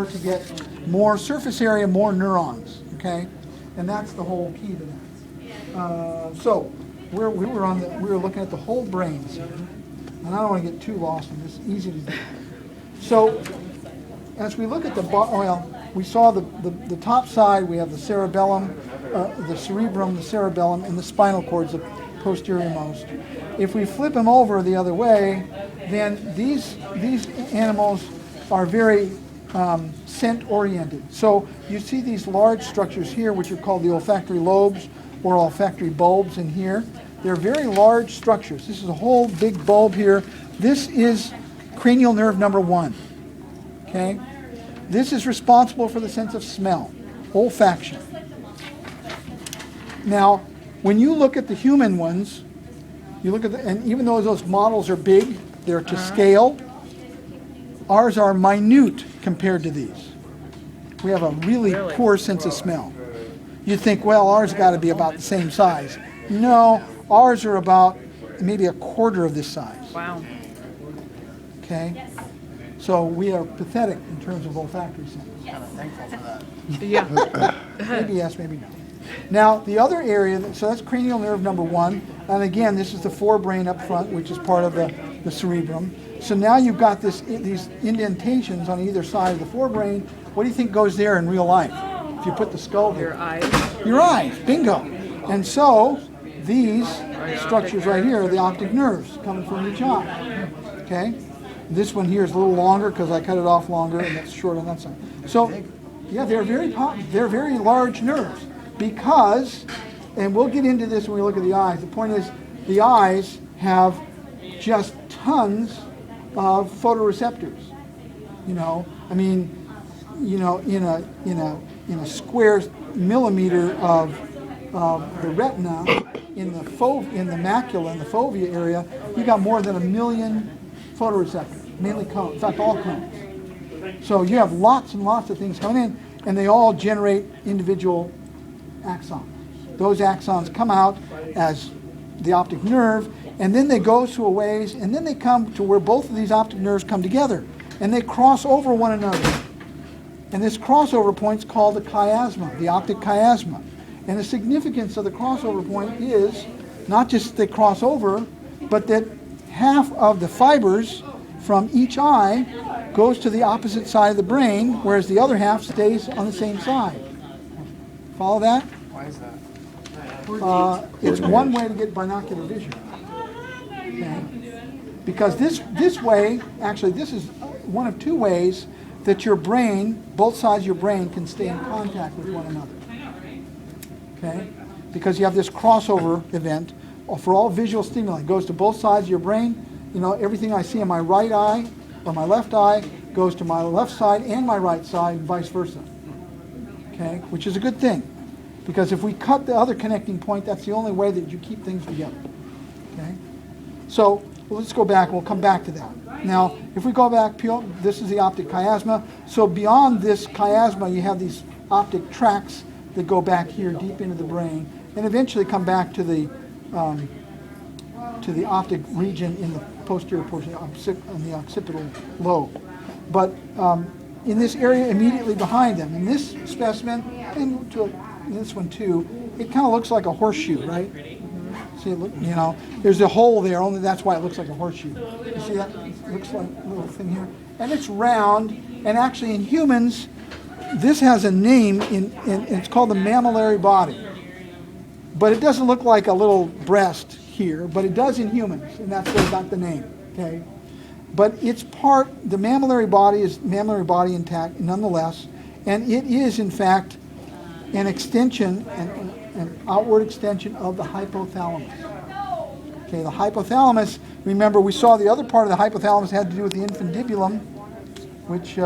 or to get more surface area, more neurons, okay? And that's the whole key to that. So we were looking at the whole brains here, and I don't want to get too lost in this. Easy to do. So as we look at we saw the top side. We have the cerebellum, the cerebrum, the cerebellum, and the spinal cords, the posterior-most. If we flip them over the other way, then these animals are very scent-oriented. So you see these large structures here, which are called the olfactory lobes or olfactory bulbs in here. They're very large structures. This is a whole big bulb here. This is cranial nerve number 1. Okay? This is responsible for the sense of smell, olfaction. Now, when you look at the human ones, you look at and even though those models are big, they're to scale, ours are minute compared to these. We have a really poor sense of smell. You think, well, ours got to be about the same size. No, ours are about maybe a quarter of this size. Wow. Okay? So we are pathetic in terms of olfactory sense. Kind of thankful for that. Yeah. Maybe yes, maybe no. Now, the other area, so that's cranial nerve number 1. And again, this is the forebrain up front, which is part of the cerebrum. So now you've got these indentations on either side of the forebrain. What do you think goes there in real life? If you put the skull Your there. eyes. Your eyes, bingo. And so these structures right here are the optic nerves coming from each eye. Okay? This one here is a little longer because I cut it off longer, and that's short on that side. So, yeah, they're very large nerves because, and we'll get into this when we look at the eyes. The point is, the eyes have just tons of photoreceptors. You know, I mean, you know, in a square millimeter of the retina, in the macula, in the fovea area, you got more than 1 million photoreceptors, mainly cones, in fact all cones. So you have lots and lots of things coming in, and they all generate individual axons. Those axons come out as the optic nerve, and then they go through a ways, and then they come to where both of these optic nerves come together, and they cross over one another. And this crossover point is called the chiasma, the optic chiasma. And the significance of the crossover point is not just they cross over, but that half of the fibers from each eye goes to the opposite side of the brain, whereas the other half stays on the same side. Follow that? Why is that? It's one way to get binocular vision. Okay? Because this way, actually this is one of 2 ways that your brain, both sides of your brain, can stay in contact with one another. Okay? Because you have this crossover event for all visual stimuli. It goes to both sides of your brain. You know, everything I see in my right eye or my left eye goes to my left side and my right side, and vice versa. Okay? Which is a good thing. Because if we cut the other connecting point, that's the only way that you keep things together. Okay? So, let's go back. We'll come back to that. Now, if we go back, this is the optic chiasma. So beyond this chiasma, you have these optic tracts that go back here deep into the brain, and eventually come back to the optic region in the posterior portion, on the occipital lobe. But in this area immediately behind them, in this specimen, and this one too, it kind of looks like a horseshoe, right? See, look, you know, there's a hole there, only that's why it looks like a horseshoe. You see that? It looks like a little thing here. And it's round, and actually in humans, this has a name, it's called the mammillary body. But it doesn't look like a little breast here, but it does in humans, and that's where it got the name, okay? But it's the mammillary body is mammillary body intact nonetheless, and it is in fact an extension, an outward extension of the hypothalamus. Okay, the hypothalamus, remember we saw the other part of the hypothalamus had to do with the infundibulum, which